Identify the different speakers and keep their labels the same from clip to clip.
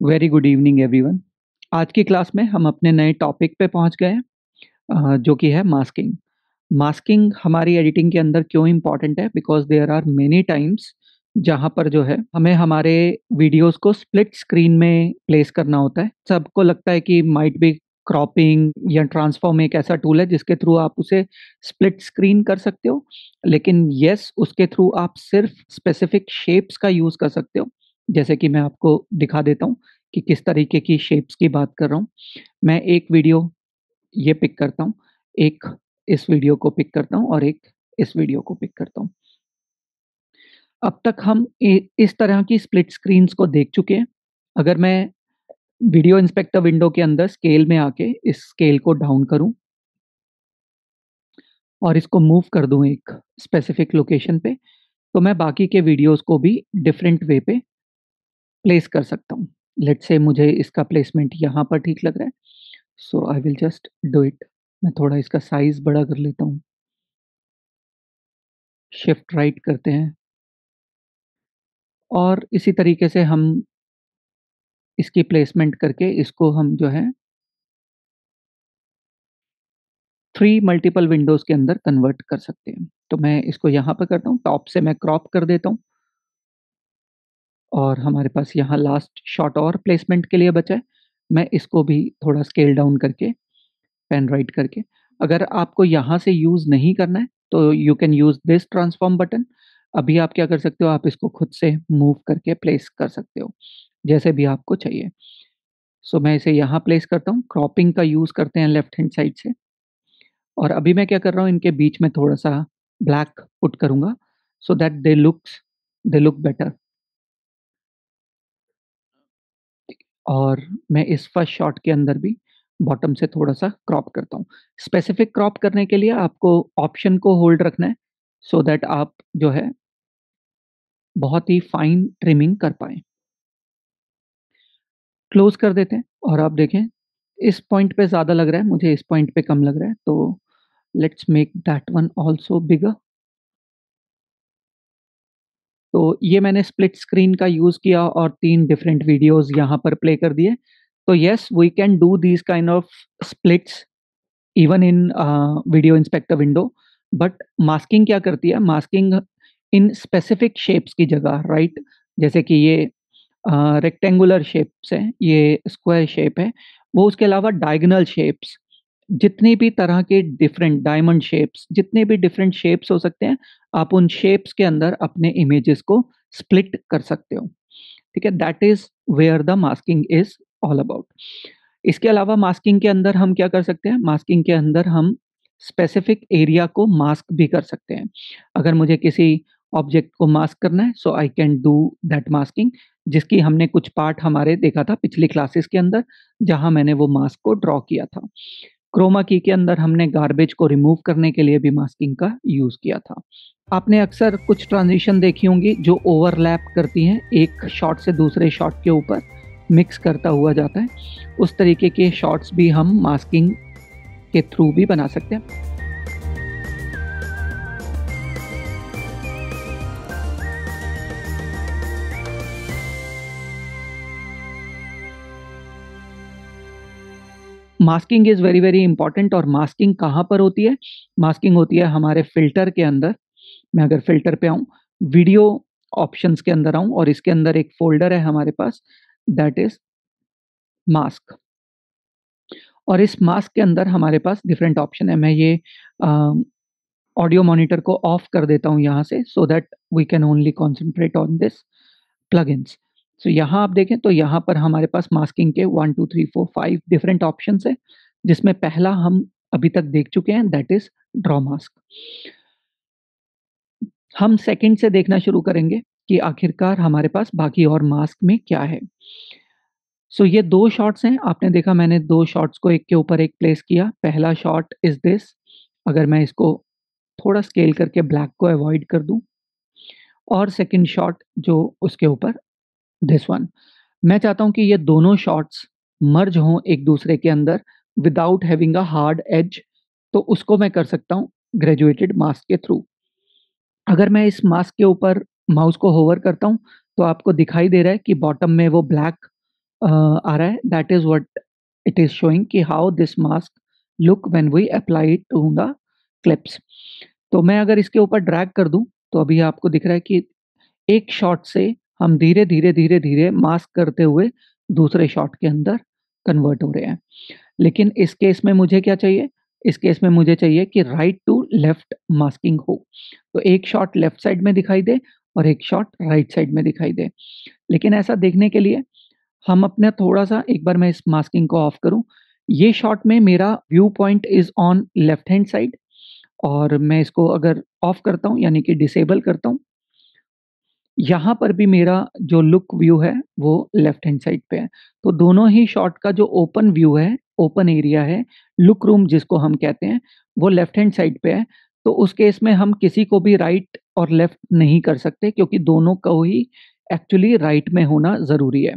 Speaker 1: Very good evening everyone. आज की class में हम अपने नए टॉपिक पे पहुंच गए हैं, जो कि है मास्किंग। मास्किंग हमारी एडिटिंग के अंदर क्यों इम्पॉर्टेंट है? Because there are many times जहां पर जो है हमें हमारे वीडियोस को स्प्लिट स्क्रीन में प्लेस करना होता है। सबको लगता है कि माइट बी क्रॉपिंग या ट्रांसफॉर्म एक ऐसा टूल है जिसके थ्रू आप उसे स्प्लिट स्क्रीन कर सकते हो, लेकिन यस, उसके थ्रू आप सिर्फ स्पेसिफिक शेप्स का यूज कर सकते हो। जैसे कि मैं आपको दिखा देता हूँ कि किस तरीके की शेप्स की बात कर रहा हूँ। मैं एक वीडियो ये पिक करता हूँ, एक इस वीडियो को पिक करता हूँ और एक इस वीडियो को पिक करता हूँ। अब तक हम इस तरह की स्प्लिट स्क्रीन्स को देख चुके हैं। अगर मैं वीडियो इंस्पेक्टर विंडो के अंदर स्केल में आके इस स्केल को डाउन करूं और इसको मूव कर दूं एक स्पेसिफिक लोकेशन पे, तो मैं बाकी के वीडियोस को भी डिफरेंट वे पे प्लेस कर सकता हूँ। लेट्स से मुझे इसका प्लेसमेंट यहाँ पर ठीक लग रहा है, so I will just do it. मैं थोड़ा इसका साइज बड़ा कर लेता हूँ, शिफ्ट राइट करते हैं और इसी तरीके से हम इसकी प्लेसमेंट करके इसको हम जो है 3 मल्टीपल विंडोज़ के अंदर कन्वर्ट कर सकते हैं। तो मैं इसको यहाँ पे करता हूँ, टॉप से मैं क्रॉप कर देता हूँ और हमारे पास यहाँ लास्ट शॉट और प्लेसमेंट के लिए बचा है। मैं इसको भी थोड़ा स्केल डाउन करके पेन राइट करके, अगर आपको यहाँ से यूज़ नहीं करना है तो you can use this transform button. अभी आप क्या कर सकते हो, आप इसको खुद से मूव करके प्लेस कर सकते हो जैसे भी आपको चाहिए। सो मैं इसे यहाँ प्लेस करता हूँ, क्रॉपिंग का यूज़ करते हैं लेफ्ट हैंड साइड से। और अभी मैं क्या कर रहा हूँ, इनके बीच में थोड़ा-सा ब्लैक पुट करूँगा so that they look better. और मैं इस फर्स्ट शॉट के अंदर भी बॉटम से थोड़ा-सा क्रॉप करता हूँ। स्पेसिफिक क्रॉप करने के लिए आपको ऑप्शन को होल्ड रखना है सो दैट आप जो है बहुत ही फाइन ट्रिमिंग कर पाएँ। क्लोज़ कर देते हैं और आप देखें इस पॉइंट पे ज़्यादा लग रहा है, मुझे इस पॉइंट पे कम लग रहा है, तो let's make that one also bigger. तो ये मैंने स्प्लिट स्क्रीन का यूज़ किया और 3 डिफरेंट वीडियोज़ यहाँ पर प्ले कर दिए। तो yes, we can do these kind of splits even in video inspector window. But masking क्या करती है, मास्किंग इन स्पेसिफिक शेप्स की जगह, राइट? जैसे कि ये रेक्टेंगुलर शेप्स हैं, ये स्क्वायर शेप है, वो उसके अलावा डायगोनल शेप्स, जितनी भी तरह के डिफरेंट डायमंड शेप्स, जितने भी डिफरेंट शेप्स हो सकते हैं, आप उन शेप्स के अंदर अपने इमेजेस को स्प्लिट कर सकते हो। ठीक है? That is where the masking is all about. इसके अलावा मास्किंग के अंदर हम क्या कर सकते हैं? मास्किंग के अंदर हम स्पेसिफिक एरिया को मास्क भी कर सकते हैं। अगर मुझे किसी ऑब्जेक्ट को मास्क करना है, so I can do that masking, जिसकी हमने कुछ पार्ट हमारे देखा था पिछली क्लासेस के अंदर, जहाँ मैंने वो मास्क को ड्रॉ किया था। क्रोमा की के अंदर हमने गार्बेज को रिमूव करने के लिए भी मास्किंग का यूज़ किया था। आपने अक्सर कुछ ट्रांज़िशन देखी होंगी जो ओवरलैप करती हैं, एक शॉट से दूसरे शॉट के ऊपर मिक्स करता हुआ जाता है। उस तरीके के शॉट्स भी हम मास्किंग के थ्रू भी बना सकते हैं। Masking is very, very important. और मास्किंग कहाँ पर होती है? मास्किंग होती है हमारे फ़िल्टर के अंदर। मैं अगर फ़िल्टर पे आऊँ, वीडियो ऑप्शंस के अंदर आऊँ और इसके अंदर एक फ़ोल्डर है हमारे पास, दैट इज़ मास्क। और इस मास्क के अंदर हमारे पास डिफरेंट ऑप्शन है। मैं ये अ, ऑडियो मॉनिटर को ऑफ कर देता हूँ यहाँ से, so that we can only concentrate on this plugins. सो यहाँ आप देखें तो यहाँ पर हमारे पास मास्किंग के 1, 2, 3, 4, 5 डिफरेंट ऑप्शंस हैं, जिसमें पहला हम अभी तक देख चुके हैं, दैट इज़ ड्रॉ मास्क। हम सेकंड से देखना शुरू करेंगे कि आखिरकार हमारे पास बाकी और मास्क में क्या है। सो ये 2 शॉट्स हैं, आपने देखा मैंने 2 शॉट्स को एक के ऊपर एक प्लेस किया। पहला शॉट इज़ दिस, अगर मैं इसको थोड़ा स्केल करके ब्लैक को अवॉइड कर दूँ, और सेकंड शॉट जो उसके ऊपर, दिस वन। मैं चाहता हूँ कि ये दोनों शॉट्स मर्ज हों एक दूसरे के अंदर without having a hard edge, तो उसको मैं कर सकता हूँ ग्रेजुएटेड मास्क के थ्रू। अगर मैं इस मास्क के ऊपर माउस को होवर करता हूँ, तो आपको दिखाई दे रहा है कि बॉटम में वो ब्लैक आ रहा है, that is what it is showing कि how this mask look when we apply it to the clips. तो मैं अगर इसके ऊपर ड्रैग कर दूं तो अभी आपको दिख रहा है कि एक शॉट से हम धीरे धीरे धीरे धीरे मास्क करते हुए दूसरे शॉट के अंदर कन्वर्ट हो रहे हैं। लेकिन इस केस में मुझे क्या चाहिए? इस केस में मुझे चाहिए कि राइट टू लेफ्ट मास्किंग हो। तो एक शॉट लेफ्ट साइड में दिखाई दे और एक शॉट राइट साइड में दिखाई दे। लेकिन ऐसा देखने के लिए हम अपने थोड़ा-सा एक बार मैं इस मास्किंग को ऑफ करूँ। ये शॉट में मेरा view point is on left hand side और मैं इसको अगर ऑफ करता हूँ यानी कि डिसेबल करता हूँ, यहाँ पर भी मेरा जो लुक व्यू है वो लेफ्ट हैंड साइड पे है। तो दोनों ही शॉट का जो ओपन व्यू है, ओपन एरिया है, लुक रूम जिसको हम कहते हैं, वो लेफ्ट हैंड साइड पे है। तो उस केस में हम किसी को भी राइट और लेफ्ट नहीं कर सकते क्योंकि दोनों को ही एक्चुअली राइट में होना ज़रूरी है।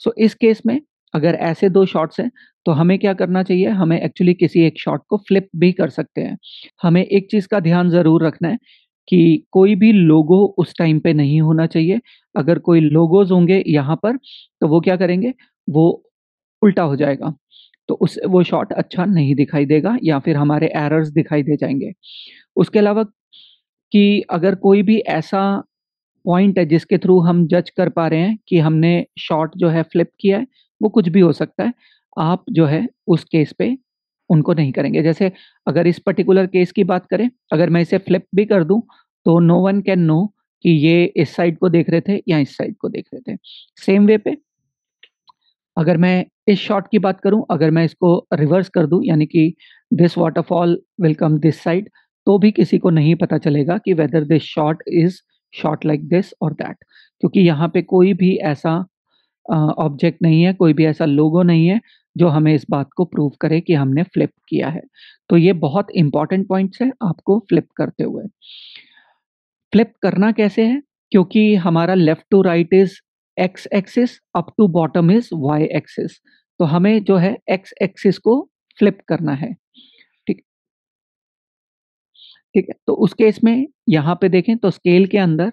Speaker 1: सो इस केस में अगर ऐसे 2 शॉट्स हैं, तो हमें क्या करना चाहिए? हमें एक्चुअली किसी एक शॉट को फ्लिप भी कर सकते हैं। हमें एक चीज़ का ध्यान ज़रूर रखना है कि कोई भी लोगो उस टाइम पे नहीं होना चाहिए। अगर कोई लोगोज़ होंगे यहाँ पर, तो वो क्या करेंगे? वो उल्टा हो जाएगा। तो उस वो शॉट अच्छा नहीं दिखाई देगा या फिर हमारे एरर्स दिखाई दे जाएँगे। उसके अलावा कि अगर कोई भी ऐसा पॉइंट है जिसके थ्रू हम जज कर पा रहे हैं कि हमने शॉट जो है फ्लिप किया है, वो कुछ भी हो सकता है। आप जो है उस केस पे उनको नहीं करेंगे। जैसे अगर इस पर्टिकुलर केस की बात करें, अगर मैं इसे फ्लिप भी कर दूँ, तो नो वन कैन नो कि ये इस साइड को देख रहे थे या इस साइड को देख रहे थे। सेम वे पे अगर मैं इस शॉट की बात करूँ, अगर मैं इसको रिवर्स कर दूँ यानी कि this waterfall will come this side, तो भी किसी को नहीं पता चलेगा कि whether this shot is shot like this और दैट क्योंकि यहाँ पे कोई भी ऐसा ऑब्जेक्ट नहीं है, कोई भी ऐसा लोगो नहीं है, जो हमें इस बात को प्रूव करे कि हमने फ्लिप किया है। तो ये बहुत इम्पोर्टेंट पॉइंट्स हैं आपको फ्लिप करते हुए। फ्लिप करना कैसे है? क्योंकि हमारा left to right is x axis, up to bottom is y axis. तो हमें जो है एक्स एक्सिस को फ्लिप करना है। ठीक ठीक है? तो उस केस में यहाँ पे देखें तो स्केल के अंदर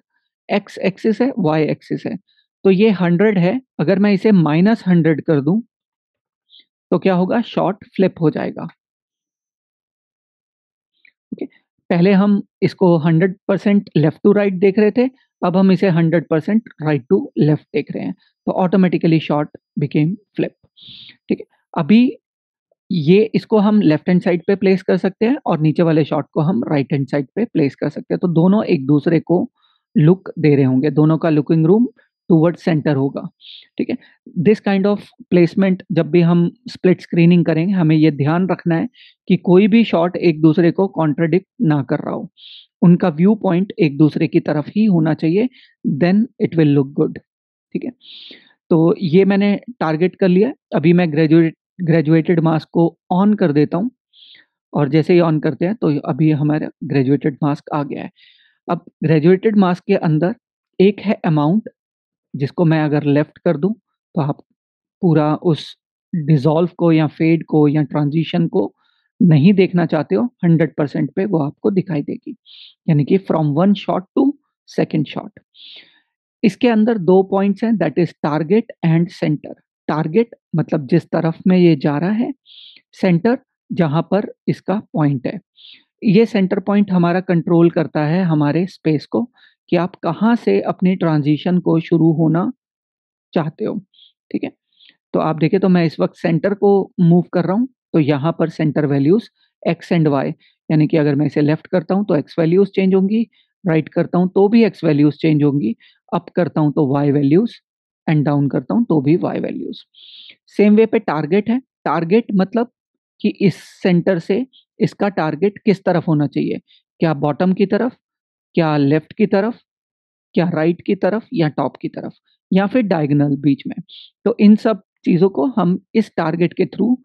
Speaker 1: एक्स एक्सिस है, वाई एक्सिस है। तो ये 100 है, अगर मैं इसे -100 कर दूँ, तो क्या होगा? शॉट फ्लिप हो जाएगा। ओके? पहले हम इसको 100% लेफ्ट टू राइट देख रहे थे, अब हम इसे 100% राइट टू लेफ्ट देख रहे हैं, तो ऑटोमैटिकली शॉट बिकेम फ्लिप, ठीक है? अभी ये इसको हम लेफ्ट हैंड साइड पे प्लेस कर सकते हैं और नीचे वाले शॉट को हम राइट हैंड साइड पे प्लेस कर सकते हैं, तो दोनों एक दूसरे को लुक दे रहे होंगे, दोनों का लुकिंग रूम टुवर्ड्स सेंटर होगा, ठीक है? दिस काइंड ऑफ प्लेसमेंट जब भी हम स्प्लिट स्क्रीनिंग करेंगे, हमें ये ध्यान रखना है कि कोई भी शॉट एक दूसरे को कॉन्ट्राडिक्ट ना कर रहा हो। उनका व्यू पॉइंट एक दूसरे की तरफ ही होना चाहिए, then it will look good, ठीक है? तो ये मैंने टारगेट कर लिया, अभी मैं ग्रेजुएटेड मास्क को ऑन कर देता हूँ और जैसे ही ऑन करते हैं तो अभी हमारा ग्रेजुएटेड मास्क आ गया है। अब ग्रेजुएटेड मास्क के अंदर एक है अमाउंट जिसको मैं अगर लेफ्ट कर दूँ, तो आप पूरा उस डिसॉल्व को या फेड को या ट्रांज़िशन को नहीं देखना चाहते हो, 100% पे वो आपको दिखाई देगी। यानी कि from one shot to second shot. इसके अंदर 2 पॉइंट्स हैं that is target and centre. Target मतलब जिस तरफ में ये जा रहा है, सेंटर जहाँ पर इसका पॉइंट है। ये सेंटर पॉइंट हमारा कंट्रोल करता है हमारे स्पेस को कि आप कहाँ से अपनी ट्रांज़िशन को शुरू होना चाहते हो, ठीक है? तो आप देखें तो मैं इस वक़्त सेंटर को मूव कर रहा हूँ, तो यहाँ पर centre values x and y यानी कि अगर मैं इसे लेफ्ट करता हूँ तो एक्स वैल्यूज़ चेंज होंगी, राइट करता हूँ तो भी एक्स वैल्यूज़ चेंज होंगी, अप करता हूँ तो वाई वैल्यूज़ एंड डाउन करता हूँ तो भी वाई वैल्यूज़। सेम वे पे टारगेट है, टारगेट मतलब कि इस सेंटर से इसका टारगेट किस तरफ होना चाहिए? क्या बॉटम की तरफ? क्या लेफ्ट की तरफ? क्या राइट की तरफ या टॉप की तरफ या फिर डायगोनल बीच में। तो इन सब चीज़ों को हम इस टारगेट के थ्रू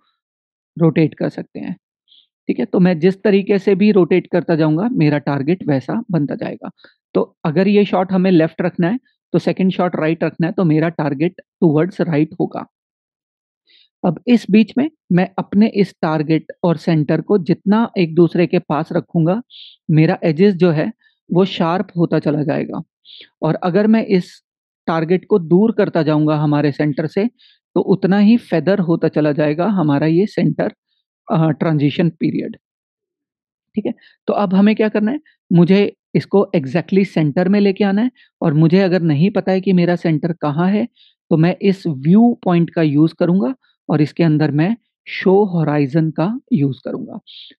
Speaker 1: रोटेट कर सकते हैं, ठीक है? तो मैं जिस तरीके से भी रोटेट करता जाऊँगा, मेरा टारगेट वैसा बनता जाएगा। तो अगर ये शॉट हमें लेफ्ट रखना है, तो सेकंड शॉट राइट रखना है, तो मेरा टारगेट टुवर्ड्स राइट होगा। अब इस बीच में मैं अपने इस टारगेट और सेंटर को जितना एक दूसरे के पास रखूँगा, मेरा एजेस जो है, वो शार्प होता चला जाएगा। और अगर मैं इस टारगेट को दूर करता जाऊँगा हमारे सेंटर से, तो उतना ही फेदर होता चला जाएगा हमारा ये सेंटर ट्रांज़िशन पीरियड, ठीक है? तो अब हमें क्या करना है, मुझे इसको एग्ज़ैक्टली सेंटर में लेके आना है और मुझे अगर नहीं पता है कि मेरा सेंटर कहाँ है, तो मैं इस व्यू पॉइंट का यूज़ करूँगा और इसके अंदर मैं शो होराइज़न का यूज़ करूँगा।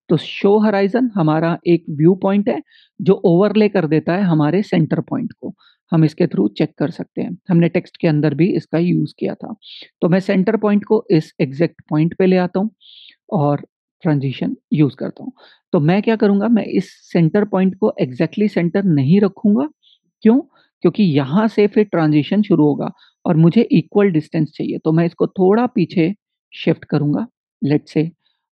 Speaker 1: तो शो होराइज़न हमारा एक व्यू पॉइंट है, जो ओवरले कर देता है हमारे सेंटर पॉइंट को। हम इसके थ्रू चेक कर सकते हैं। हमने टेक्स्ट के अंदर भी इसका यूज़ किया था। तो मैं सेंटर पॉइंट को इस एग्ज़ैक्ट पॉइंट पे ले आता हूँ और ट्रांज़िशन यूज़ करता हूँ। तो मैं क्या करूँगा, मैं इस सेंटर पॉइंट को एग्ज़ैक्टली सेंटर नहीं रखूँगा, क्यों? क्योंकि यहाँ से फिर ट्रांज़िशन शुरू होगा और मुझे इक्वल डिस्टेंस चाहिए, तो मैं इसको थोड़ा पीछे शिफ्ट करूँगा, let's say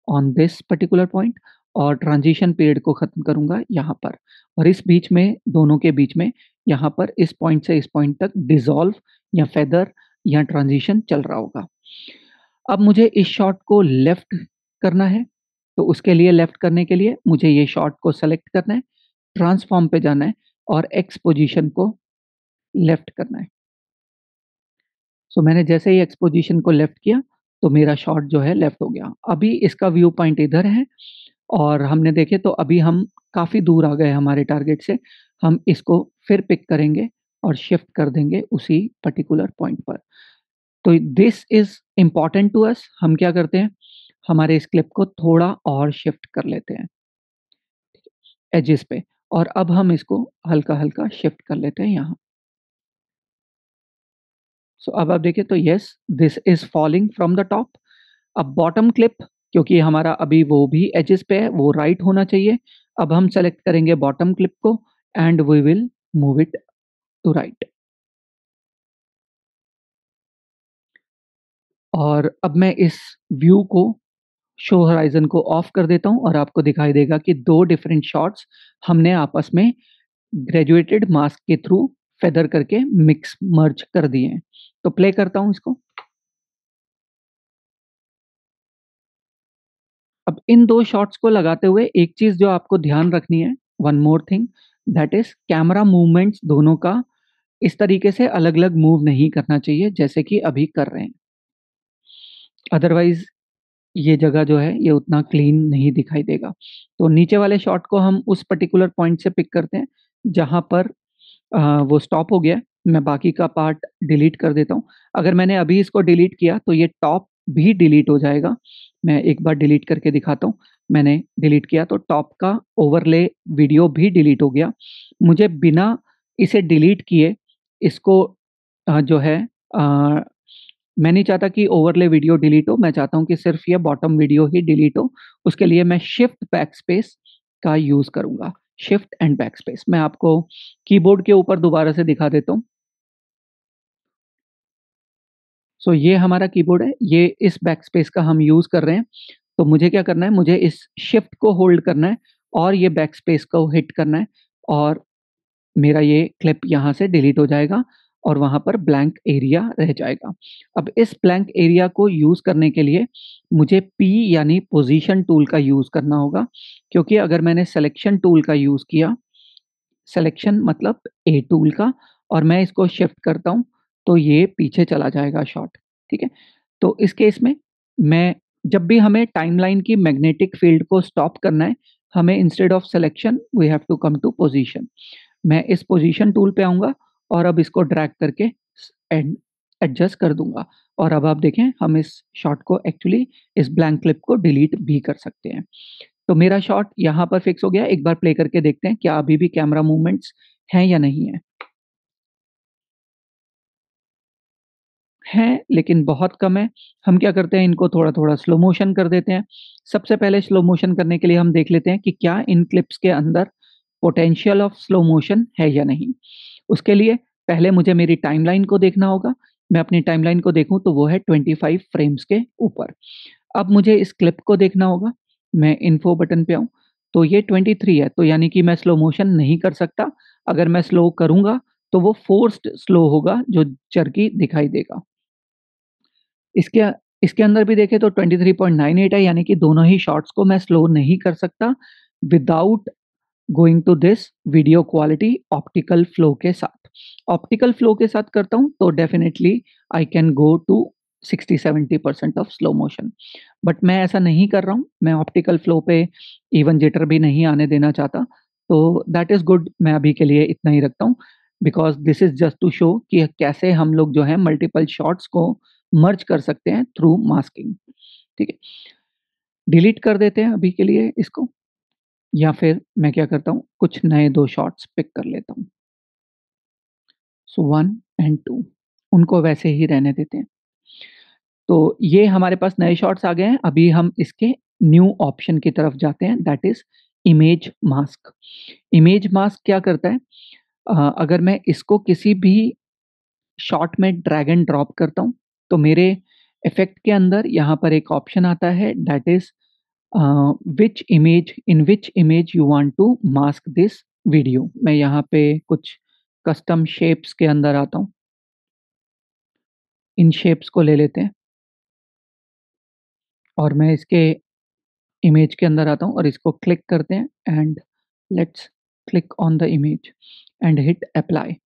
Speaker 1: on this particular point, और ट्रांज़िशन पीरियड को ख़त्म करूँगा यहाँ पर, और इस बीच में, दोनों के बीच में, यहाँ पर इस पॉइंट से इस पॉइंट तक डिसॉल्व या फेदर या ट्रांज़िशन चल रहा होगा। अब मुझे इस शॉट को लेफ्ट करना है, तो उसके लिए लेफ्ट करने के लिए मुझे ये शॉट को सेलेक्ट करना है, ट्रांसफॉर्म पे जाना है और एक्स पोजीशन को लेफ्ट करना है। सो मैंने जैसे ही एक्स पोजीशन को लेफ्ट किया, तो मेरा शॉट जो है लेफ्ट हो गया। अभी इसका व्यू पॉइंट इधर है और हमने देखे तो अभी हम काफ़ी दूर आ गए हमारे टारगेट से। हम इसको फिर पिक करेंगे और शिफ्ट कर देंगे उसी पर्टिकुलर पॉइंट पर। तो this is important to us. हम क्या करते हैं, हमारे इस क्लिप को थोड़ा और शिफ्ट कर लेते हैं एजेस पे, और अब हम इसको हल्का-हल्का शिफ्ट कर लेते हैं यहाँ। सो अब आप देखिए तो yes, this is falling from the top. अब बॉटम क्लिप, क्योंकि हमारा अभी वो भी एजेस पे है, वो राइट होना चाहिए। अब हम सेलेक्ट करेंगे बॉटम क्लिप को and we will move it to right. और अब मैं इस व्यू को, शो होराइज़न को ऑफ कर देता हूँ और आपको दिखाई देगा कि 2 डिफरेंट शॉट्स हमने आपस में ग्रेजुएटेड मास्क के थ्रू फेदर करके मिक्स मर्ज कर दिए हैं। तो प्ले करता हूँ इसको। अब इन 2 शॉट्स को लगाते हुए एक चीज़ जो आपको ध्यान रखनी है, one more thing, that is camera movements दोनों का इस तरीके से अलग-अलग मूव नहीं करना चाहिए जैसे कि अभी कर रहे हैं। अदरवाइज़ ये जगह जो है ये उतना क्लीन नहीं दिखाई देगा। तो नीचे वाले शॉट को हम उस पर्टिकुलर पॉइंट से पिक करते हैं जहाँ पर वो स्टॉप हो गया है। मैं बाकी का पार्ट डिलीट कर देता हूँ। अगर मैंने अभी इसको डिलीट किया तो ये टॉप भी डिलीट हो जाएगा। मैं एक बार डिलीट करके दिखाता हूँ। मैंने डिलीट किया तो टॉप का ओवरले वीडियो भी डिलीट हो गया। मुझे बिना इसे डिलीट किए इसको जो है अ, मैं नहीं चाहता कि ओवरले वीडियो डिलीट हो, मैं चाहता हूँ कि सिर्फ़ ये बॉटम वीडियो ही डिलीट हो। उसके लिए मैं शिफ्ट बैकस्पेस का यूज़ करूँगा। शिफ्ट एंड बैकस्पेस मैं आपको कीबोर्ड के ऊपर दोबारा से दिखा देता हूँ। सो ये हमारा कीबोर्ड है, ये इस बैकस्पेस का हम यूज़ कर रहे हैं। तो मुझे क्या करना है, मुझे इस शिफ्ट को होल्ड करना है और ये बैकस्पेस को हिट करना है और मेरा ये क्लिप यहाँ से डिलीट हो जाएगा और वहाँ पर ब्लैंक एरिया रह जाएगा। अब इस ब्लैंक एरिया को यूज़ करने के लिए मुझे पी यानी पोज़ीशन टूल का यूज़ करना होगा, क्योंकि अगर मैंने सिलेक्शन टूल का यूज़ किया, सिलेक्शन मतलब ए टूल का, और मैं इसको शिफ्ट करता हूँ, तो ये पीछे चला जाएगा शॉट, ठीक है? तो इस केस में मैं, जब भी हमें टाइमलाइन की मैग्नेटिक फील्ड को स्टॉप करना है, हमें instead of selection we have to come to position. मैं इस पोज़ीशन टूल पे आऊँगा और अब इसको ड्रैग करके एड एडजस्ट कर दूँगा और अब आप देखें हम इस शॉट को एक्चुअली, इस ब्लैंक क्लिप को डिलीट भी कर सकते हैं। तो मेरा शॉट यहाँ पर फिक्स हो गया। एक बार प्ले करके देखते हैं क्या अभी भी कैमरा मूवमेंट्स हैं या नहीं हैं? हैं, लेकिन बहुत कम है। हम क्या करते हैं, इनको थोड़ा-थोड़ा स्लो मोशन कर देते हैं। सबसे पहले स्लो मोशन करने के लिए हम देख लेते हैं कि क्या इन क्लिप्स के अंदर पोटेंशियल ऑफ स्लो मोशन है या नहीं। उसके लिए पहले मुझे मेरी टाइमलाइन को देखना होगा। मैं अपनी टाइमलाइन को देखूँ तो वो है 25 फ्रेम्स के ऊपर। अब मुझे इस क्लिप को देखना होगा। मैं इन्फो बटन पे आऊँ, तो ये 23 है, तो यानी कि मैं स्लो मोशन नहीं कर सकता। अगर मैं स्लो करूँगा, तो वो फ़ोर्स्ड स्लो होगा, जो जर्की दिखाई देगा। इसके इसके अंदर भी देखें तो 23.98 है, यानी कि दोनों ही शॉट्स को मैं स्लो नहीं कर सकता without going to this video quality optical flow के साथ। ऑप्टिकल फ्लो के साथ करता हूँ तो definitely I can go to 60-70% of slow motion. But मैं ऐसा नहीं कर रहा हूँ, मैं ऑप्टिकल फ्लो पे इवन जिटर भी नहीं आने देना चाहता। तो दैट इज़ गुड, मैं अभी के लिए इतना ही रखता हूँ, because this is just to show कि कैसे हम लोग जो है मल्टीपल शॉट्स को मर्ज कर सकते हैं थ्रू मास्किंग। ठीक है, डिलीट कर देते हैं अभी के लिए इसको, या फिर मैं क्या करता हूँ, कुछ नए 2 शॉट्स पिक कर लेता हूँ। सो 1 एंड 2 उनको वैसे ही रहने देते हैं। तो ये हमारे पास नए शॉट्स आ गए हैं। अभी हम इसके न्यू ऑप्शन की तरफ जाते हैं, that is image mask. Image mask क्या करता है, अगर मैं इसको किसी भी शॉट में ड्रैग एंड ड्रॉप करता हूँ, तो मेरे इफ़ेक्ट के अंदर यहाँ पर एक ऑप्शन आता है, that is which image you want to mask this video. मैं यहाँ पे कुछ कस्टम शेप्स के अंदर आता हूँ, इन शेप्स को ले लेते हैं और मैं इसके इमेज के अंदर आता हूँ और इसको क्लिक करते हैं and let's click on the image and hit apply.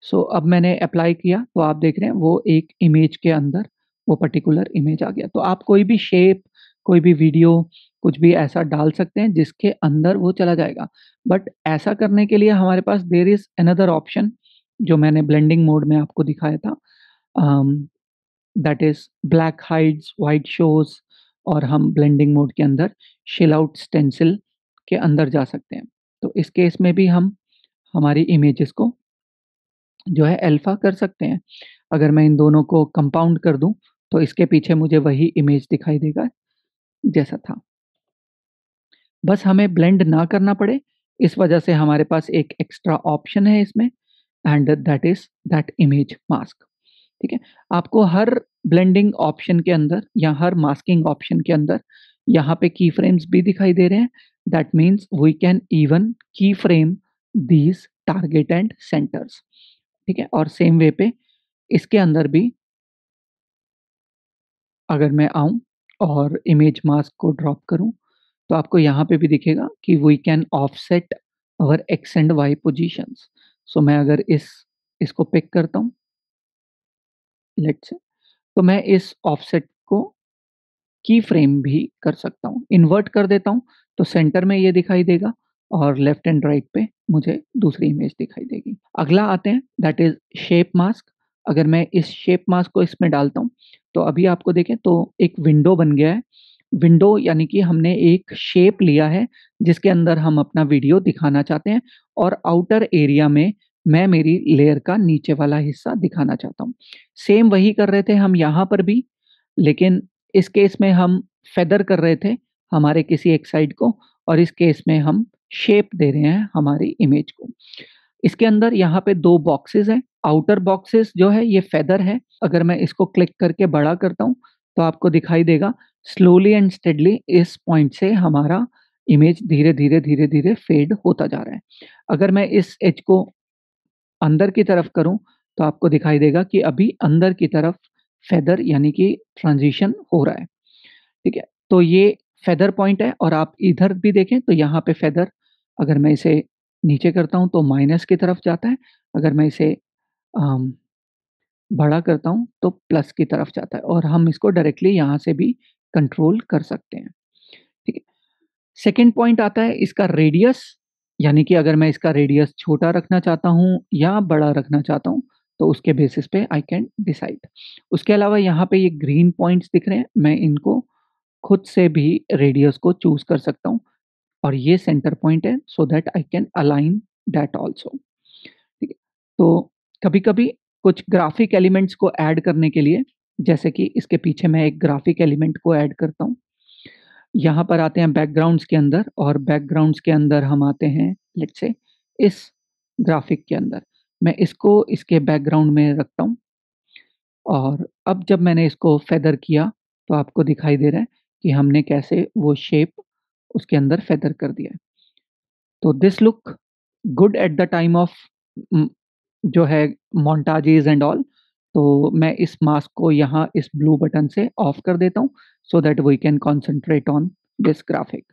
Speaker 1: So अब मैंने अप्लाई किया तो आप देख रहे हैं वो एक इमेज के अंदर वो पर्टिकुलर इमेज आ गया। तो आप कोई भी शेप, कोई भी वीडियो, कुछ भी ऐसा डाल सकते हैं जिसके अंदर वो चला जाएगा। बट ऐसा करने के लिए हमारे पास देयर इज़ अनदर ऑप्शन, जो मैंने ब्लेंडिंग मोड में आपको दिखाया था, that is black hides, white shows, और हम ब्लेंडिंग मोड के अंदर शिल आउट स्टेंसिल के अंदर जा सकते हैं। तो इस केस में भी हम हमारी इमेजेस को जो है अल्फ़ा कर सकते हैं। अगर मैं इन दोनों को कंपाउंड कर दूँ, तो इसके पीछे मुझे वही इमेज दिखाई देगा जैसा था। बस हमें ब्लेंड ना करना पड़े, इस वजह से हमारे पास एक एक्स्ट्रा ऑप्शन है इसमें, and that is that image mask. ठीक है? आपको हर ब्लेंडिंग ऑप्शन के अंदर या हर मास्किंग ऑप्शन के अंदर यहाँ पे की फ्रेम्स भी दिखाई दे रहे हैं। That means we can even key frame these target and centres. ठीक है? और सेम वे पे इसके अंदर भी अगर मैं आऊँ और इमेज मास्क को ड्रॉप करूँ, तो आपको यहाँ पे भी दिखेगा कि we can offset our X and Y positions. So मैं अगर इसको पिक करता हूँ, लेट्स से, तो मैं इस ऑफसेट को की फ्रेम भी कर सकता हूँ। इन्वर्ट कर देता हूँ, तो सेंटर में ये दिखाई देगा और लेफ्ट एंड राइट पे मुझे दूसरी इमेज दिखाई देगी। अगला आते हैं, दैट इज़ शेप मास्क। अगर मैं इस शेप मास्क को इसमें डालता हूँ, तो अभी आपको देखें तो एक विंडो बन गया है। विंडो यानी कि हमने एक शेप लिया है जिसके अंदर हम अपना वीडियो दिखाना चाहते हैं, और आउटर एरिया में मैं मेरी लेयर का नीचे वाला हिस्सा दिखाना चाहता हूँ। सेम वही कर रहे थे हम यहाँ पर भी, लेकिन इस केस में हम फेदर कर रहे थे हमारे किसी एक साइड को, और इस केस में हम शेप दे रहे हैं हमारी इमेज को। इसके अंदर यहाँ पे 2 बॉक्सेस हैं। आउटर बॉक्सेस जो है ये फेदर है। अगर मैं इसको क्लिक करके बड़ा करता हूँ, तो आपको दिखाई देगा स्लोली एंड स्टेडली इस पॉइंट से हमारा इमेज धीरे-धीरे, धीरे-धीरे फेड होता जा रहा है। अगर मैं इस एज को अंदर की तरफ करूँ, तो आपको दिखाई देगा कि अभी अंदर की तरफ फेदर यानी कि ट्रांज़िशन हो रहा है। ठीक है? तो ये फेदर पॉइंट है, और आप इधर भी देखें तो यहाँ पे फेदर, अगर मैं इसे नीचे करता हूँ तो माइनस की तरफ जाता है, अगर मैं इसे अम, बड़ा करता हूँ तो प्लस की तरफ जाता है, और हम इसको डायरेक्टली यहाँ से भी कंट्रोल कर सकते हैं। ठीक है? सेकंड पॉइंट आता है इसका रेडियस, यानी कि अगर मैं इसका रेडियस छोटा रखना चाहता हूँ या बड़ा रखना चाहता हूँ, तो उसके बेसिस पे आई कैन डिसाइड। उसके अलावा यहाँ पे ये ग्रीन पॉइंट्स दिख रहे हैं, मैं इनको खुद से भी रेडियस को चूज़ कर सकता हूँ, और ये सेंटर पॉइंट है, so that I can align that also. ठीक है? तो कभी-कभी कुछ ग्राफिक एलिमेंट्स को ऐड करने के लिए, जैसे कि इसके पीछे मैं एक ग्राफिक एलिमेंट को ऐड करता हूँ। यहाँ पर आते हैं बैकग्राउंड्स के अंदर, और बैकग्राउंड्स के अंदर हम आते हैं लेट्स से इस ग्राफिक के अंदर। मैं इसको इसके बैकग्राउंड में रखता हूँ, और अब जब मैंने इसको फेदर किया, तो आपको दिखाई दे रहा है कि हमने कैसे वो शेप उसके अंदर फेदर कर दिया है। तो this look good at the time of um, जो है मोन्टाजेस एंड ऑल। तो मैं इस मास्क को यहाँ इस ब्लू बटन से ऑफ कर देता हूँ, so that we can concentrate on this graphic.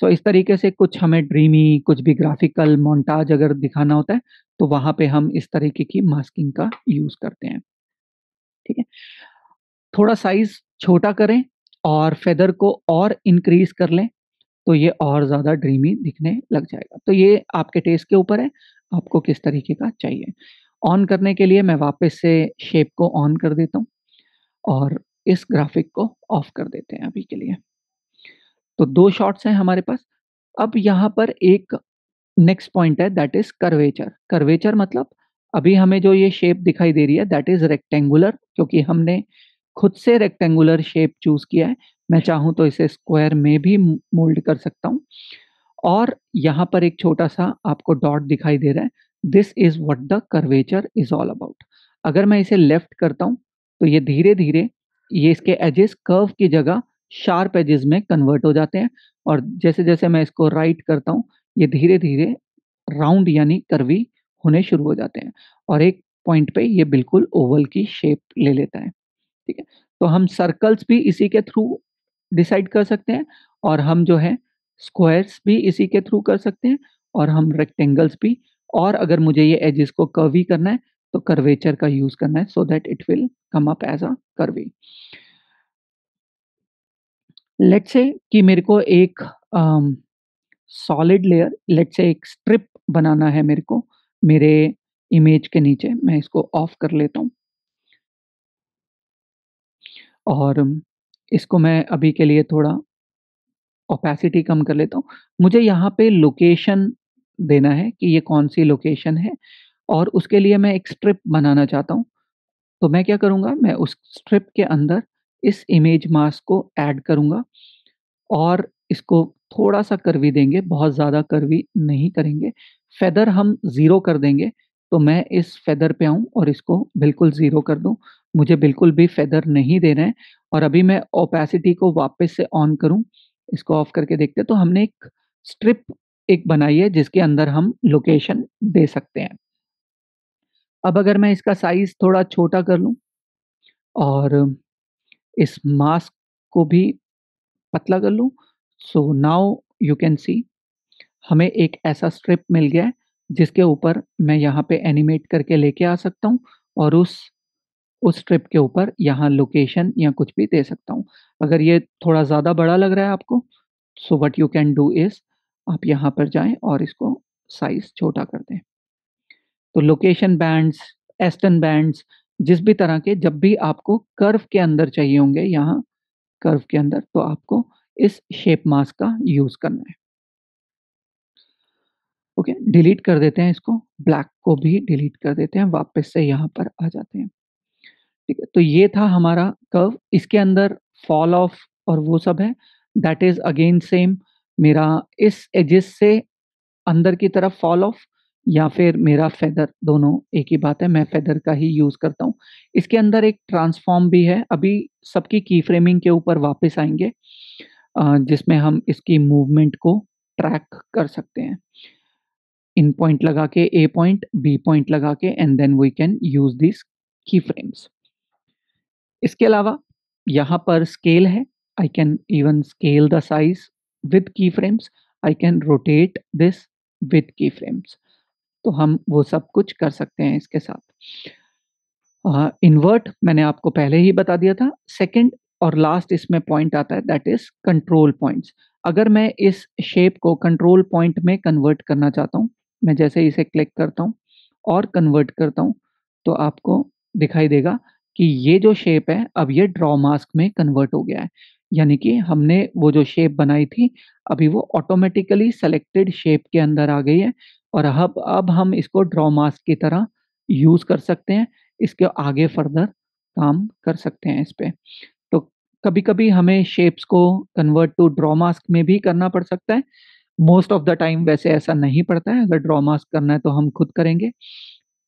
Speaker 1: सो इस तरीके से कुछ हमें ड्रीमी, कुछ भी ग्राफिकल मोन्टाज अगर दिखाना होता है, तो वहाँ पे हम इस तरीके की मास्किंग का यूज़ करते हैं, ठीक है? थोड़ा साइज़ छोटा करें और फेदर को और इंक्रीज़ कर लें, तो ये और ज़्यादा ड्रीमी दिखने लग जाएगा। तो ये आपके टेस्ट के ऊपर है, आपको किस तरीके का चाहिए। ऑन करने के लिए मैं वापस से शेप को ऑन कर देता हूँ और इस ग्राफ़िक को ऑफ कर देते हैं अभी के लिए। तो 2 शॉट्स हैं हमारे पास। अब यहाँ पर एक नेक्स्ट पॉइंट है दैट इज़ कर्वेचर। कर्वेचर मतलब अभी हमें जो ये शेप दिखाई दे रही है दैट इज़ रेक्टेंगुलर, क्योंकि हमने खुद से रेक्टेंगुलर शेप चूज़ किया है। मैं चाहूँ तो इसे स्क्वायर में भी मोल्ड कर सकता हूँ। और यहाँ पर एक छोटा-सा आपको डॉट दिखाई दे रहा है, this is what the curvature is all about. अगर मैं इसे लेफ्ट करता हूँ, तो ये धीरे-धीरे ये इसके एजेस कर्व की जगह शार्प एजेस में कन्वर्ट हो जाते हैं और जैसे-जैसे मैं इसको राइट करता हूँ, ये धीरे-धीरे राउंड यानी कर्वी होने शुरू हो जाते हैं और एक पॉइंट पे ये बिल्कुल ओवल की शेप ले लेता है, ठीक है? तो हम सर्कल्स भी इसी के थ्रू डिसाइड कर सकते हैं और हम जो है स्क्वायर्स भी इसी के थ्रू कर सकते हैं और हम रेक्टेंगल्स भी, और अगर मुझे ये एजेस को कर्वी करना है, तो कर्वेचर का यूज़ करना है सो that it will come up as a curvy. Let's say कि मेरे को एक सॉलिड लेयर, लेट्स से एक स्ट्रिप बनाना है मेरे को, मेरे इमेज के नीचे, मैं इसको ऑफ कर लेता हूँ और इसको मैं अभी के लिए थोड़ा ओपेसिटी कम कर लेता हूँ। मुझे यहाँ पे लोकेशन देना है कि ये कौन-सी लोकेशन है और उसके लिए मैं एक स्ट्रिप बनाना चाहता हूँ। तो मैं क्या करूँगा, मैं उस स्ट्रिप के अंदर इस इमेज मास्क को ऐड करूँगा और इसको थोड़ा-सा कर्वी देंगे, बहुत ज़्यादा कर्वी नहीं करेंगे। फेदर हम 0 कर देंगे, तो मैं इस फेदर पे आऊँ और इसको बिल्कुल 0 कर दूँ। मुझे बिल्कुल भी फेदर नहीं देना है और अभी मैं ओपेसिटी को वापस से ऑन करूँ, इसको ऑफ करके देखते हैं, तो हमने एक स्ट्रिप एक बनाई है जिसके अंदर हम लोकेशन दे सकते हैं। अब अगर मैं इसका साइज़ थोड़ा छोटा कर लूँ और इस मास्क को भी पतला कर लूँ, so now you can see हमें एक ऐसा स्ट्रिप मिल गया है, जिसके ऊपर मैं यहाँ पे एनिमेट करके लेके आ सकता हूँ और उस स्ट्रिप के ऊपर यहाँ लोकेशन या कुछ भी दे सकता हूँ। अगर ये थोड़ा ज़्यादा बड़ा लग रहा है आपको, so what you can do is आप यहाँ पर जाएँ और इसको साइज़ छोटा कर दें। तो लोकेशन बैंड्स, एस्टन बैंड्स, जिस भी तरह के जब भी आपको कर्व के अंदर चाहिए होंगे यहाँ कर्व के अंदर, तो आपको इस शेप मास्क का यूज़ करना है। ओके, डिलीट कर देते हैं इसको, ब्लैक को भी डिलीट कर देते हैं, वापस से यहाँ पर आ जाते हैं, ठीक है? तो ये था हमारा कर्व, इसके अंदर फॉल ऑफ और वो सब है, दैट इज़ अगेन सेम मेरा इस एजेस से अंदर की तरफ फॉल ऑफ या फिर मेरा फेदर, दोनों एक ही बात है, मैं फेदर का ही यूज़ करता हूँ। इसके अंदर एक ट्रांसफ़ॉर्म भी है, अभी सबकी की फ्रेमिंग के ऊपर वापस आएँगे जिसमें हम इसकी मूवमेंट को ट्रैक कर सकते हैं। इन पॉइंट लगा के ए पॉइंट, बी पॉइंट लगा के and then we can use this key frames. इसके अलावा यहाँ पर स्केल है, I can even scale the size with key frames, I can rotate this with key frames. तो हम वो सब कुछ कर सकते हैं इसके साथ। इन्वर्ट मैंने आपको पहले ही बता दिया था। सेकंड और लास्ट इसमें पॉइंट आता है दैट इज़ कंट्रोल पॉइंट्स। अगर मैं इस शेप को कंट्रोल पॉइंट में कन्वर्ट करना चाहता हूँ, मैं जैसे ही इसे क्लिक करता हूँ और कन्वर्ट करता हूँ, तो आपको दिखाई देगा कि ये जो शेप है, अब ये ड्रॉ मास्क में कन्वर्ट हो गया है। यानी कि हमने वो जो शेप बनाई थी, अभी वो ऑटोमैटिकली सेलेक्टेड शेप के अंदर आ गई है और अब हम इसको ड्रॉ मास्क की तरह यूज़ कर सकते हैं। इसके आगे फर्दर काम कर सकते हैं इस पे। तो कभी-कभी हमें शेप्स को कन्वर्ट टू ड्रॉ मास्क में भी करना पड़ सकता है। मोस्ट ऑफ द टाइम वैसे ऐसा नहीं पड़ता है, अगर ड्रॉ मास्क करना है तो हम खुद करेंगे।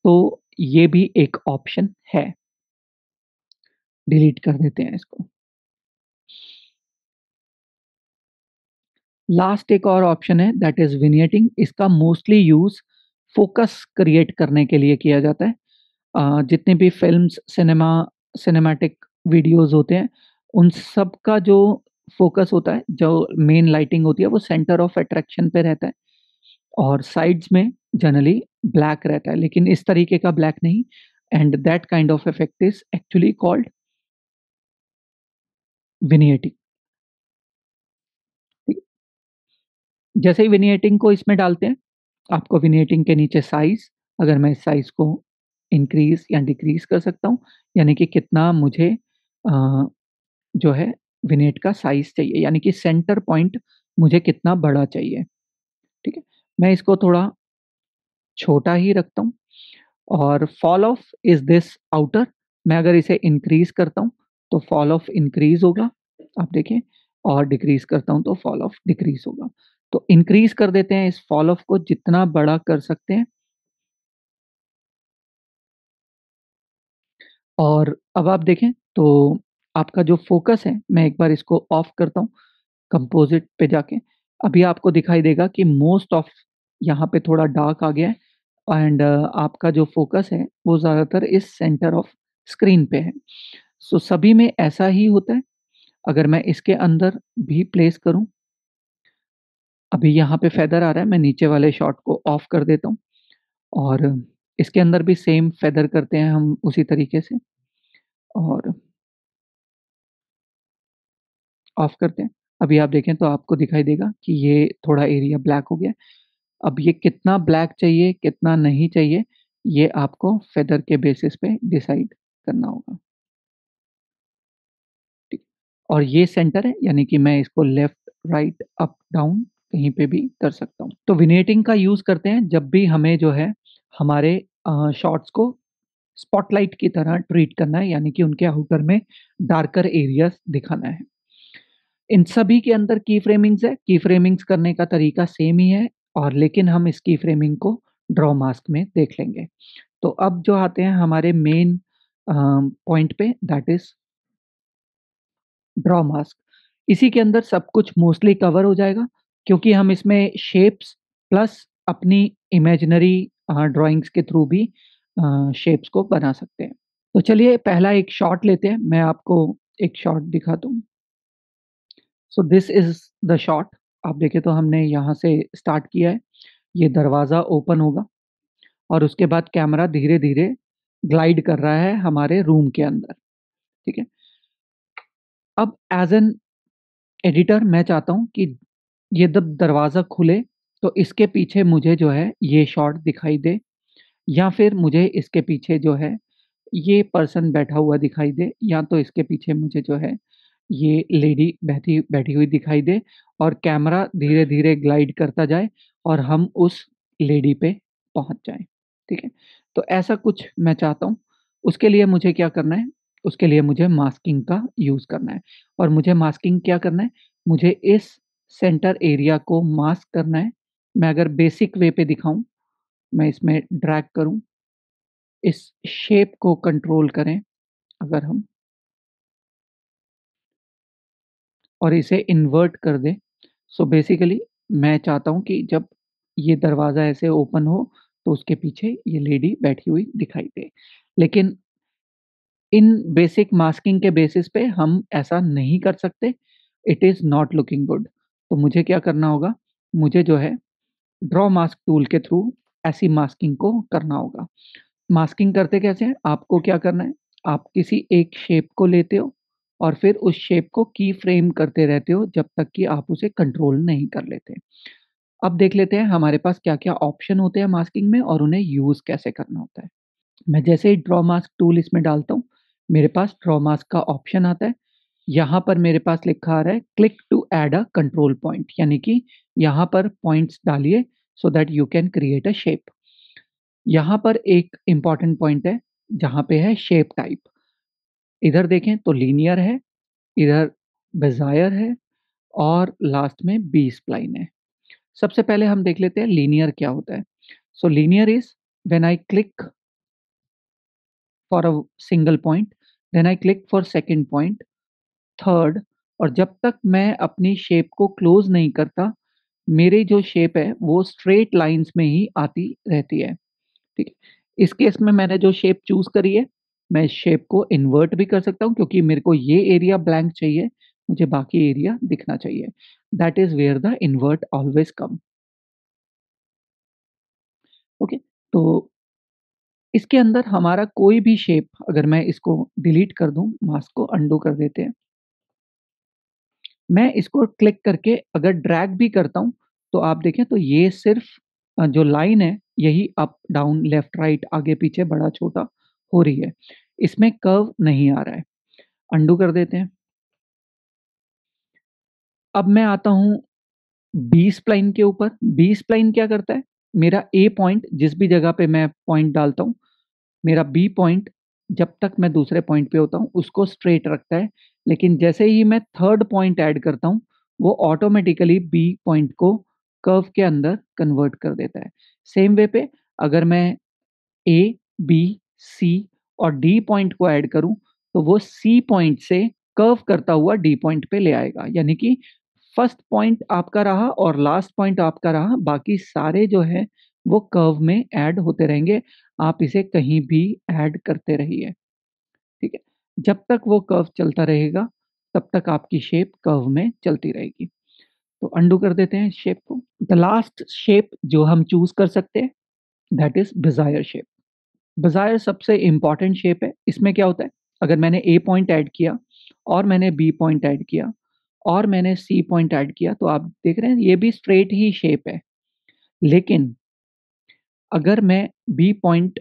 Speaker 1: तो ये भी एक ऑप्शन है। डिलीट कर देते हैं इसको। लास्ट एक और ऑप्शन है दैट इज़ विग्नेटिंग। इसका मोस्टली यूज़ फ़ोकस क्रिएट करने के लिए किया जाता है। जितने भी फ़िल्म्स, सिनेमैटिक वीडियोज़ होते हैं, उन सब का जो फ़ोकस होता है, जो मेन लाइटिंग होती है वो सेंटर ऑफ अट्रैक्शन पे रहता है और साइड्स में जनरली ब्लैक रहता है, लेकिन इस तरीके का ब्लैक नहीं and that kind of effect is actually called vignetting. ठीक है? जैसे ही विग्नेटिंग को इसमें डालते हैं, आपको विग्नेटिंग के नीचे साइज़, अगर मैं इस साइज़ को इंक्रीज़ या डिक्रीज़ कर सकता हूँ, यानी कि कितना मुझे जो है विग्नेट का साइज़ चाहिए, यानी कि सेंटर पॉइंट मुझे कितना बड़ा चाहिए, ठीक है? मैं इसको थोड़ा छोटा ही रखता हूँ और fall of is this outer, मैं अगर इसे इंक्रीज़ करता हूँ, तो फॉल ऑफ इंक्रीज़ होगा, आप देखें और डिक्रीज़ करता हूँ तो फॉल ऑफ डिक्रीज़ होगा। तो इंक्रीज़ कर देते हैं इस फॉल ऑफ को जितना बड़ा कर सकते हैं और अब आप देखें तो आपका जो फ़ोकस है, मैं एक बार इसको ऑफ करता हूँ कंपोज़िट पे जाके। अभी आपको दिखाई देगा कि मोस्ट ऑफ यहाँ पे थोड़ा डार्क आ गया है एंड आपका जो फ़ोकस है, वो ज़्यादातर इस सेंटर ऑफ स्क्रीन पे है। सो सभी में ऐसा ही होता है। अगर मैं इसके अंदर भी प्लेस करूँ, अभी यहाँ पे फेदर आ रहा है, मैं नीचे वाले शॉट को ऑफ कर देता हूँ और इसके अंदर भी सेम फेदर करते हैं हम उसी तरीके से और ऑफ करते हैं। अभी आप देखें तो आपको दिखाई देगा कि ये थोड़ा एरिया ब्लैक हो गया है। अब ये कितना ब्लैक चाहिए, कितना नहीं चाहिए, ये आपको फेदर के बेसिस पे डिसाइड करना होगा। ठीक। और ये सेंटर है, यानी कि मैं इसको लेफ्ट, राइट, अप, डाउन कहीं पे भी कर सकता हूँ। तो विनेटिंग का यूज़ करते हैं जब भी हमें जो है हमारे शॉट्स को स्पॉटलाइट की तरह ट्रीट करना है, यानी कि उनके आउटर में डार्कर एरियाज़ दिखाना है। इन सभी के अंदर की फ्रेमिंग्स है, की फ्रेमिंग्स करने का तरीका सेम ही है और लेकिन हम इस की फ्रेमिंग को ड्रॉ मास्क में देख लेंगे। तो अब जो आते हैं हमारे मेन पॉइंट पे, दैट इज़ ड्रॉ मास्क। इसी के अंदर सब कुछ मोस्टली कवर हो जाएगा क्योंकि हम इसमें शेप्स प्लस अपनी इमेजिनरी ड्राइंग्स के थ्रू भी शेप्स को बना सकते हैं। तो चलिए पहला एक शॉट लेते हैं, मैं आपको एक शॉट दिखाता हूँ। So this is the shot. आप देखें तो हमने यहाँ से स्टार्ट किया है, ये दरवाज़ा ओपन होगा और उसके बाद कैमरा धीरे-धीरे ग्लाइड कर रहा है हमारे रूम के अंदर, ठीक है? अब एज़ एन एडिटर मैं चाहता हूँ कि ये जब दरवाज़ा खुले, तो इसके पीछे मुझे जो है ये शॉट दिखाई दे या फिर मुझे इसके पीछे जो है ये पर्सन बैठा हुआ दिखाई दे या तो इसके पीछे मुझे जो है ये लेडी बैठी बैठी हुई दिखाई दे और कैमरा धीरे-धीरे ग्लाइड करता जाए और हम उस लेडी पे पहुँच जाएँ, ठीक है? तो ऐसा कुछ मैं चाहता हूँ। उसके लिए मुझे क्या करना है, उसके लिए मुझे मास्किंग का यूज़ करना है और मुझे मास्किंग क्या करना है, मुझे इस सेंटर एरिया को मास्क करना है। मैं अगर बेसिक वे पे दिखाऊँ, मैं इसमें ड्रैग करूँ, इस शेप को कंट्रोल करें अगर हम और इसे इन्वर्ट कर दें। सो बेसिकली मैं चाहता हूँ कि जब ये दरवाज़ा ऐसे ओपन हो, तो उसके पीछे ये लेडी बैठी हुई दिखाई दे। लेकिन इन बेसिक मास्किंग के बेसिस पे हम ऐसा नहीं कर सकते, it is not looking good. तो मुझे क्या करना होगा, मुझे जो है ड्रॉ मास्क टूल के थ्रू ऐसी मास्किंग को करना होगा। मास्किंग करते कैसे हैं? आपको क्या करना है, आप किसी एक शेप को लेते हो और फिर उस शेप को की फ्रेम करते रहते हो जब तक कि आप उसे कंट्रोल नहीं कर लेते। अब देख लेते हैं हमारे पास क्या-क्या ऑप्शन होते हैं मास्किंग में और उन्हें यूज़ कैसे करना होता है। मैं जैसे ही ड्रॉ मास्क टूल इसमें डालता हूँ, मेरे पास ड्रॉ मास्क का ऑप्शन आता है। यहाँ पर मेरे पास लिखा आ रहा है click to add a control point, यानी कि यहाँ पर पॉइंट्स डालिए so that you can create a shape. यहाँ पर एक इम्पोर्टेंट पॉइंट है, जहाँ पे है शेप टाइप। इधर देखें तो लीनियर है, इधर बेज़ायर है और लास्ट में बी स्प्लाइन है। सबसे पहले हम देख लेते हैं लीनियर क्या होता है। सो linear is when I click for a single point, then I click for second point, third, और जब तक मैं अपनी शेप को क्लोज़ नहीं करता, मेरी जो शेप है वो स्ट्रेट लाइन्स में ही आती रहती है। ठीक है? इस केस में मैंने जो शेप चूज़ करी है, मैं इस शेप को इन्वर्ट भी कर सकता हूँ क्योंकि मेरे को ये एरिया ब्लैंक चाहिए, मुझे बाकी एरिया दिखना चाहिए। That is where the invert always come. Okay, तो इसके अंदर हमारा कोई भी शेप अगर मैं इसको डिलीट कर दूँ, मास्क को अंडू कर देते हैं। मैं इसको क्लिक करके अगर ड्रैग भी करता हूँ, तो आप देखें तो ये सिर्फ़ जो लाइन है, यही अप, डाउन, लेफ्ट, राइट, आगे, पीछे, बड़ा, छोटा हो रही है। इसमें कर्व नहीं आ रहा है। अंडू कर देते हैं। अब मैं आता हूँ बी स्प्लाइन के ऊपर। बी स्प्लाइन क्या करता है? मेरा ए पॉइंट जिस भी जगह पे मैं पॉइंट डालता हूँ, मेरा बी पॉइंट जब तक मैं दूसरे पॉइंट पे होता हूँ, उसको स्ट्रेट रखता है। लेकिन जैसे ही मैं थर्ड पॉइंट ऐड करता हूँ, वो ऑटोमैटिकली बी पॉइंट को कर्व के अंदर कन्वर्ट कर देता है। सेम वे पे अगर मैं ए, बी, सी और डी पॉइंट को ऐड करूँ, तो वो सी पॉइंट से कर्व करता हुआ डी पॉइंट पे ले आएगा। यानी कि फर्स्ट पॉइंट आपका रहा और लास्ट पॉइंट आपका रहा, बाकी सारे जो है वो कर्व में ऐड होते रहेंगे। आप इसे कहीं भी ऐड करते रहिए, ठीक है? जब तक वो कर्व चलता रहेगा, तब तक आपकी शेप कर्व में चलती रहेगी। तो अंडू कर देते हैं शेप को। द लास्ट शेप जो हम चूज़ कर सकते हैं, that is Bezier shape. Bezier सबसे इम्पोर्टेंट शेप है। इसमें क्या होता है, अगर मैंने ए पॉइंट ऐड किया और मैंने बी पॉइंट ऐड किया और मैंने सी पॉइंट ऐड किया, तो आप देख रहे हैं ये भी स्ट्रेट ही शेप है। लेकिन अगर मैं बी पॉइंट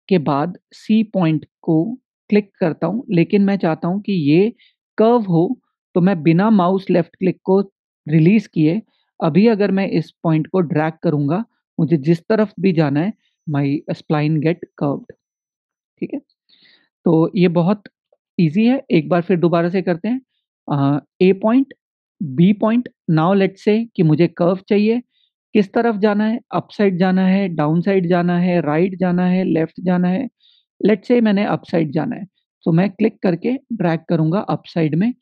Speaker 1: के बाद सी पॉइंट को क्लिक करता हूँ, लेकिन मैं चाहता हूँ कि ये कर्व हो, तो मैं बिना माउस लेफ्ट क्लिक को रिलीज़ किए, अभी अगर मैं इस पॉइंट को ड्रैग करूँगा, मुझे जिस तरफ भी जाना है, माय स्प्लाइन गेट कर्व्ड, ठीक है? तो ये बहुत ईज़ी है, एक बार फिर दोबारा से करते हैं। A point, B point, now let's say कि मुझे कर्व चाहिए, किस तरफ जाना है? अप साइड जाना है, डाउन साइड जाना है, राइट जाना है, लेफ्ट जाना है? लेट्स से मैंने अप साइड जाना है, तो मैं क्लिक करके ड्रैग करूँगा अप साइड में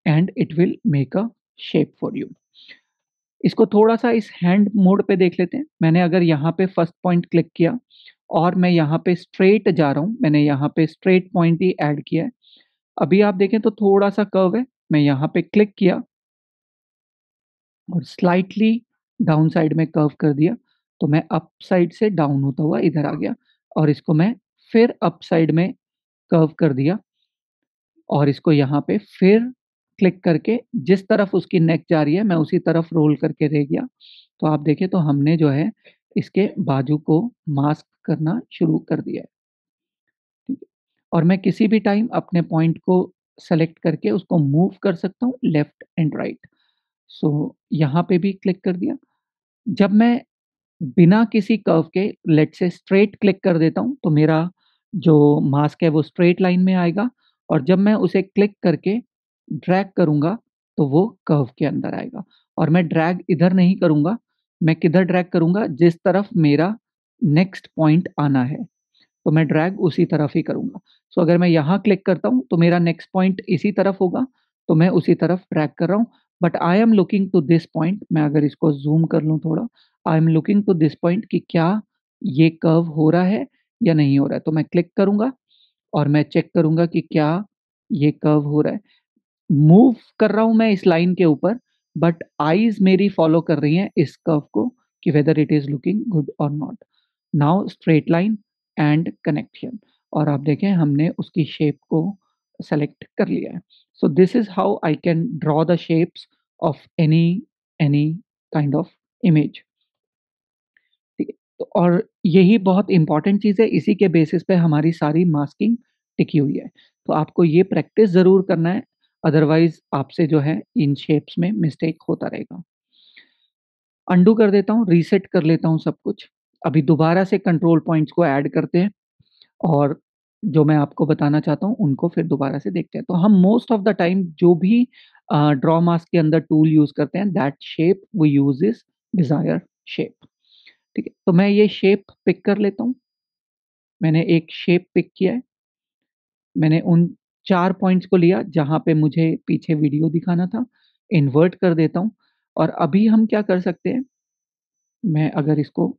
Speaker 1: and it will make a shape for you. इसको थोड़ा-सा इस हैंड मोड पे देख लेते हैं। मैंने अगर यहाँ पे फर्स्ट पॉइंट क्लिक किया और मैं यहाँ पे स्ट्रेट जा रहा हूँ, मैंने यहाँ पे स्ट्रेट पॉइंट ही ऐड किया है। अभी आप देखें तो थोड़ा-सा कर्व है, मैं यहाँ पे क्लिक किया और स्लाइटली डाउन साइड में कर्व कर दिया, तो मैं अप साइड से डाउन होता हुआ इधर आ गया और इसको मैं फिर अप साइड में कर्व कर दिया और इसको यहाँ पे फिर क्लिक करके जिस तरफ उसकी नेक जा रही है, मैं उसी तरफ रोल करके रह गया। तो आप देखें तो हमने जो है इसके बाजू को मास्क करना शुरू कर दिया है, ठीक है? और मैं किसी भी टाइम अपने पॉइंट को सेलेक्ट करके उसको मूव कर सकता हूँ लेफ्ट एंड राइट। सो यहाँ पे भी क्लिक कर दिया। जब मैं बिना किसी कर्व के लेट्स से स्ट्रेट क्लिक कर देता हूँ, तो मेरा जो मास्क है वो स्ट्रेट लाइन में आएगा और जब मैं उसे क्लिक करके ड्रैग करूँगा, तो वो कर्व के अंदर आएगा और मैं ड्रैग इधर नहीं करूँगा, मैं किधर ड्रैग करूँगा, जिस तरफ मेरा नेक्स्ट पॉइंट आना है, तो मैं ड्रैग उसी तरफ ही करूँगा। सो अगर मैं यहाँ क्लिक करता हूँ, तो मेरा नेक्स्ट पॉइंट इसी तरफ होगा, तो मैं उसी तरफ ड्रैग कर रहा हूँ। But I am looking to this point, मैं अगर इसको ज़ूम कर लूँ थोड़ा, I am looking to this point कि क्या ये कर्व हो रहा है या नहीं हो रहा है? तो मैं क्लिक करूँगा और मैं चेक करूँगा कि क्या ये कर्व हो रहा है। मूव कर रहा हूँ मैं इस लाइन के ऊपर, बट आईज़ मेरी फ़ॉलो कर रही हैं इस कर्व को कि whether it is looking good और not. Now straight line and connection और आप देखें हमने उसकी शेप को सेलेक्ट कर लिया है। So this is how I can draw the shapes of any kind of image, ठीक है? तो और यही बहुत इम्पोर्टेंट चीज़ है, इसी के बेसिस पे हमारी सारी मास्किंग टिकी हुई है। तो आपको ये प्रैक्टिस ज़रूर करना है, अदरवाइज़ आपसे जो है इन शेप्स में मिस्टेक होता रहेगा। अंडू कर देता हूँ, रीसेट कर लेता हूँ सब कुछ। अभी दोबारा से कंट्रोल पॉइंट्स को ऐड करते हैं और जो मैं आपको बताना चाहता हूँ, उनको फिर दोबारा से देखते हैं। तो हम मोस्ट ऑफ द टाइम जो भी ड्रॉ मास्क के अंदर टूल यूज़ करते हैं, that shape we use is desire shape, ठीक है? तो मैं ये शेप पिक कर लेता हूँ। मैंने एक शेप पिक किया है। मैंने उन 4 पॉइंट्स को लिया जहाँ पे मुझे पीछे वीडियो दिखाना था, इन्वर्ट कर देता हूँ और अभी हम क्या कर सकते हैं, मैं अगर इसको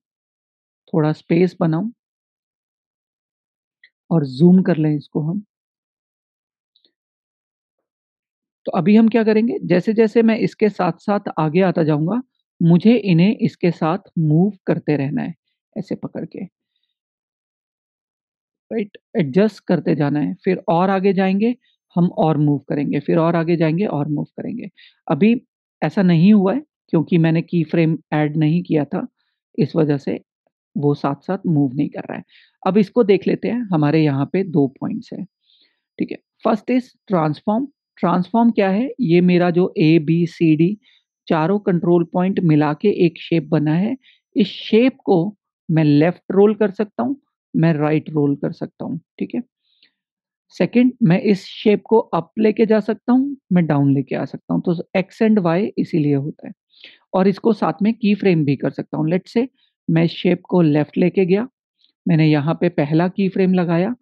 Speaker 1: थोड़ा स्पेस बनाऊँ और ज़ूम कर लें इसको हम, तो अभी हम क्या करेंगे, जैसे-जैसे मैं इसके साथ-साथ आगे आता जाऊँगा, मुझे इन्हें इसके साथ मूव करते रहना है, ऐसे पकड़ के, राइट? एडजस्ट करते जाना है, फिर और आगे जाएँगे, हम और मूव करेंगे, फिर और आगे जाएँगे और मूव करेंगे। अभी ऐसा नहीं हुआ है क्योंकि मैंने की फ्रेम ऐड नहीं किया था, इस वजह से वो साथ-साथ मूव नहीं कर रहा है। अब इसको देख लेते हैं, हमारे यहाँ पे 2 पॉइंट्स हैं। ठीक है। First is transform. ट्रांसफॉर्म क्या है? ये मेरा जो ए, बी, सी, डी चारों कंट्रोल पॉइंट मिला के एक शेप बना है। इस शेप को मैं लेफ्ट रोल कर सकता हूँ, मैं राइट रोल कर सकता हूँ, ठीक है? सेकंड, मैं इस शेप को अप लेके जा सकता हूँ, मैं डाउन लेके आ सकता हूँ। तो एक्स एंड वाई इसीलिए होता है और इसको साथ में की फ्रेम भी कर सकता हूँ। लेट्स से मैं इस शेप को लेफ्ट लेके गया, मैंने यहाँ पे पहला की फ्रेम लगाया,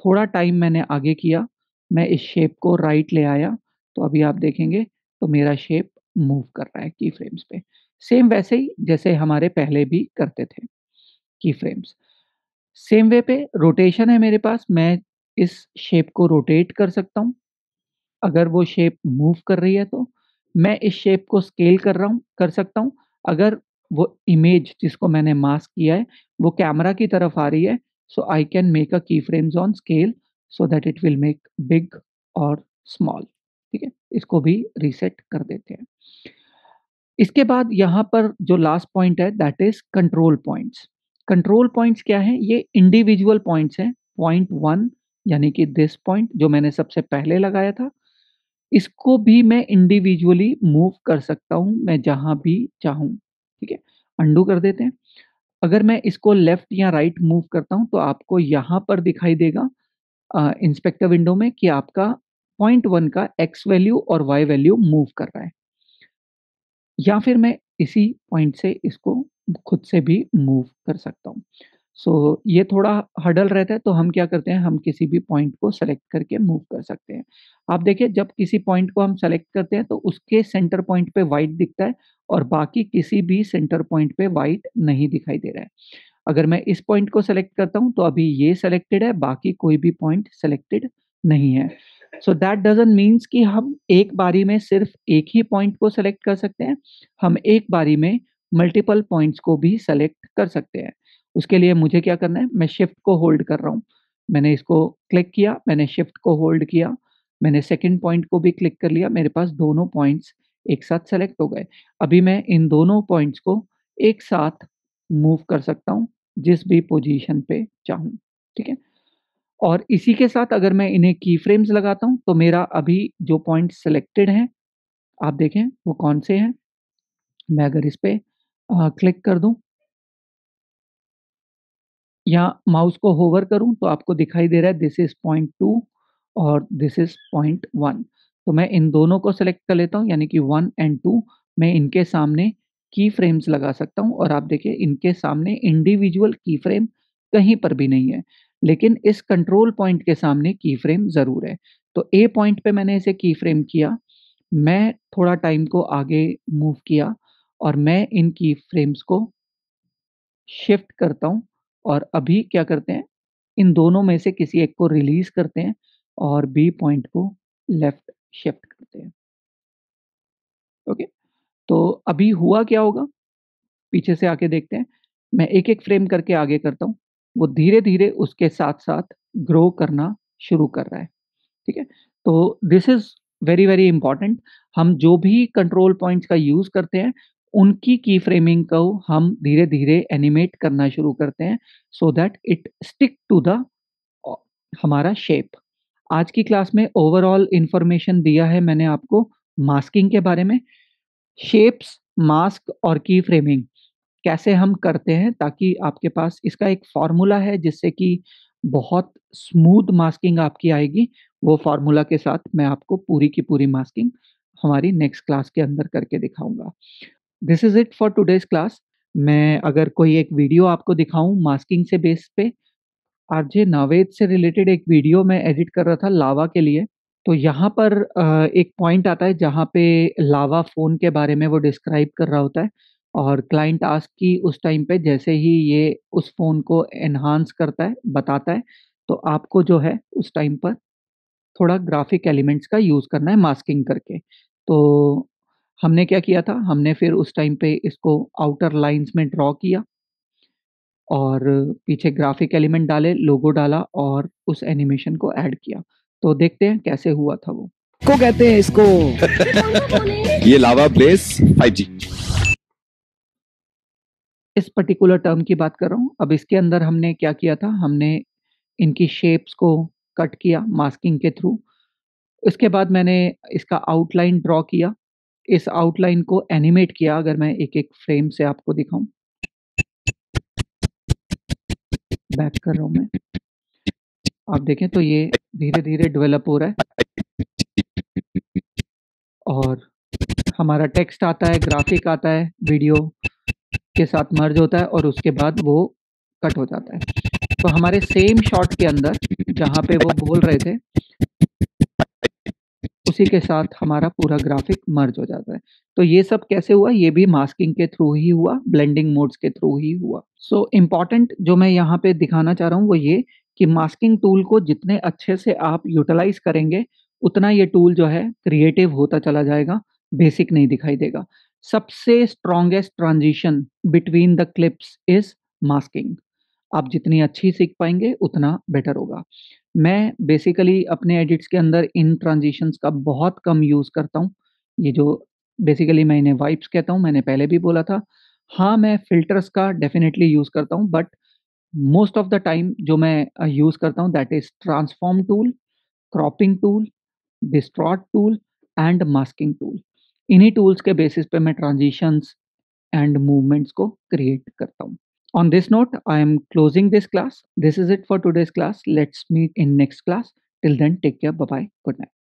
Speaker 1: थोड़ा टाइम मैंने आगे किया, मैं इस शेप को राइट ले आया, तो अभी आप देखेंगे तो मेरा शेप मूव कर रहा है की फ्रेम्स पे। सेम वैसे ही जैसे हमारे पहले भी करते थे की फ्रेम्स। सेम वे पे रोटेशन है मेरे पास, मैं इस शेप को रोटेट कर सकता हूँ, अगर वो शेप मूव कर रही है तो। मैं इस शेप को स्केल कर सकता हूँ, अगर वो इमेज जिसको मैंने मास्क किया है, वो कैमरा की तरफ आ रही है, so I can make a की frames on scale so that it will make big और स्मॉल, ठीक है? इसको भी रीसेट कर देते हैं। इसके बाद यहाँ पर जो लास्ट पॉइंट है that is control points. Control points क्या हैं? ये इंडिविजुअल पॉइंट्स हैं। पॉइंट 1 यानी कि दिस पॉइंट जो मैंने सबसे पहले लगाया था, इसको भी मैं इंडिविजुअली मूव कर सकता हूँ, मैं जहाँ भी चाहूँ, ठीक है? अंडू कर देते हैं। अगर मैं इसको लेफ्ट या राइट मूव करता हूँ, तो आपको यहाँ पर दिखाई देगा इंस्पेक्टर विंडो में कि आपका पॉइंट 1 का एक्स वैल्यू और वाई वैल्यू मूव कर रहा है। या फिर मैं इसी पॉइंट से इसको खुद से भी मूव कर सकता हूँ। सो ये थोड़ा हर्डल रहता है तो हम क्या करते हैं, हम किसी भी पॉइंट को सेलेक्ट करके मूव कर सकते हैं। आप देखिए जब किसी पॉइंट को हम सेलेक्ट करते हैं तो उसके सेंटर पॉइंट पे व्हाइट दिखता है और बाकी किसी भी सेंटर पॉइंट पे व्हाइट नहीं दिखाई दे रहा है। अगर मैं इस पॉइंट को सेलेक्ट करता हूँ तो अभी ये सेलेक्टेड है, बाकी कोई भी पॉइंट सेलेक्टेड नहीं है। सो दैट डज़न्ट मीन्स कि हम एक बारी में सिर्फ़ एक ही पॉइंट को सेलेक्ट कर सकते हैं। हम एक बारी में मल्टीपल पॉइंट्स को भी सेलेक्ट कर सकते हैं। उसके लिए मुझे क्या करना है, मैं शिफ्ट को होल्ड कर रहा हूँ। मैंने इसको क्लिक किया, मैंने शिफ्ट को होल्ड किया, मैंने सेकंड पॉइंट को भी क्लिक कर लिया, मेरे पास दोनों पॉइंट्स एक साथ सेलेक्ट हो गए। अभी मैं इन दोनों पॉइंट्स को एक साथ मूव कर सकता हूँ, जिस भी पोज़ीशन पे चाहूँ, ठीक है? और इसी के साथ अगर मैं इन्हें की फ्रेम्स लगाता हूँ, तो मेरा अभी जो पॉइंट सिलेक्टेड हैं, आप देखें वो कौन से हैं? मैं अगर इस पे क्लिक कर दूँ या माउस को होवर करूँ तो आपको दिखाई दे रहा है दिस इज़ पॉइंट 2 और दिस इज़ पॉइंट 1। तो मैं इन दोनों को सेलेक्ट कर लेता हूँ यानी कि 1 एंड 2 मैं इनके सामने की फ्रेम्स लगा सकता हूँ और आप देखिए इनके सामने इंडिविजुअल की फ्रेम कहीं पर भी नहीं है। लेकिन इस कंट्रोल पॉइंट के सामने की फ्रेम ज़रूर है। तो ए पॉइंट पे मैंने इसे की फ्रेम किया, मैं थोड़ा टाइम को आगे मूव किया और मैं इन की फ्रेम्स को शिफ्ट करता हूँ और अभी क्या करते हैं, इन दोनों में से किसी एक को रिलीज़ करते हैं और बी पॉइंट को लेफ्ट शिफ्ट करते हैं, ओके? तो अभी हुआ क्या होगा, पीछे से आके देखते हैं। मैं एक-एक फ्रेम करके आगे करता हूँ, वो धीरे-धीरे उसके साथ-साथ ग्रो करना शुरू कर रहा है, ठीक है? तो this is very, very important हम जो भी कंट्रोल पॉइंट्स का यूज़ करते हैं, उनकी की फ्रेमिंग को हम धीरे-धीरे एनिमेट करना शुरू करते हैं, so that it stick to the uh, हमारा शेप। आज की क्लास में ओवरऑल इन्फॉर्मेशन दिया है मैंने आपको मास्किंग के बारे में, शेप्स, मास्क और की फ्रेमिंग कैसे हम करते हैं ताकि आपके पास इसका एक फ़ॉर्मूला है जिससे कि बहुत स्मूथ मास्किंग आपकी आएगी। वो फ़ॉर्मूला के साथ मैं आपको पूरी की पूरी मास्किंग हमारी नेक्स्ट क्लास के अंदर करके दिखाऊँगा। This is it for today's class. मैं अगर कोई एक वीडियो आपको दिखाऊँ मास्किंग से बेस पे, आरजे नावेद से रिलेटेड एक वीडियो मैं एडिट कर रहा था लावा के लिए। तो यहाँ पर एक पॉइंट आता है जहाँ पे लावा फ़ोन के बारे में वो डिस्क्राइब कर रहा होता है और क्लाइंट आस्क कि उस टाइम पे जैसे ही ये उस फ़ोन को एनहांस करता है, बताता है, तो आपको जो है उस टाइम पर थोड़ा ग्राफिक एलिमेंट्स का यूज़ करना है मास्किंग करके। तो हमने क्या किया था, हमने फिर उस टाइम पे इसको आउटर लाइन्स में ड्रॉ किया और पीछे ग्राफिक एलिमेंट डाले, लोगो डाला और उस एनिमेशन को ऐड किया। तो देखते हैं कैसे हुआ था वो।
Speaker 2: को कहते हैं इसको ये लावा ब्लेस 5G।
Speaker 1: इस पर्टिकुलर टर्म की बात कर रहा हूँ। अब इसके अंदर हमने क्या किया था, हमने इनकी शेप्स को कट किया मास्किंग के थ्रू। इसके बाद मैंने इसका आउटलाइन ड्रॉ किया। इस आउटलाइन को एनिमेट किया। अगर मैं एक-एक फ्रेम से आपको दिखाऊँ, बैक कर रहा हूँ मैं। आप देखें तो ये धीरे-धीरे डेवलप हो रहा है और हमारा टेक्स्ट आता है, ग्राफिक आता है, वीडियो के साथ मर्ज होता है और उसके बाद वो कट हो जाता है। तो हमारे सेम शॉट के अंदर जहाँ पे वो बोल रहे थे, उसी के साथ हमारा पूरा ग्राफिक मर्ज हो जाता है। तो ये सब कैसे हुआ? ये भी मास्किंग के थ्रू ही हुआ, ब्लेंडिंग मोड्स के थ्रू ही हुआ। सो इम्पोर्टेंट जो मैं यहाँ पे दिखाना चाह रहा हूँ वो ये कि मास्किंग टूल को जितने अच्छे से आप यूटिलाइज़ करेंगे, उतना ये टूल जो है क्रिएटिव होता चला जाएगा, बेसिक नहीं दिखाई देगा। सबसे strongest transition between the clips is masking. आप जितनी अच्छी सीख पाएँगे, उतना बेटर होगा। मैं बेसिकली अपने एडिट्स के अंदर इन ट्रांज़िशंस का बहुत कम यूज़ करता हूँ। ये जो बेसिकली मैं इन्हें वाइप्स कहता हूँ, मैंने पहले भी बोला था। हाँ, मैं फ़िल्टर्स का डेफ़िनेटली यूज़ करता हूँ, but most of the time जो मैं यूज़ करता हूँ that is transform tool, cropping tool, distort tool and masking tool. इन्हीं टूल्स के बेसिस पे मैं ट्रांज़िशंस एंड मूवमेंट्स को क्रिएट करता हूँ। On this note, I am closing this class. This is it for today's class. Let's meet in next class. Till then, take care. Bye bye. Good night.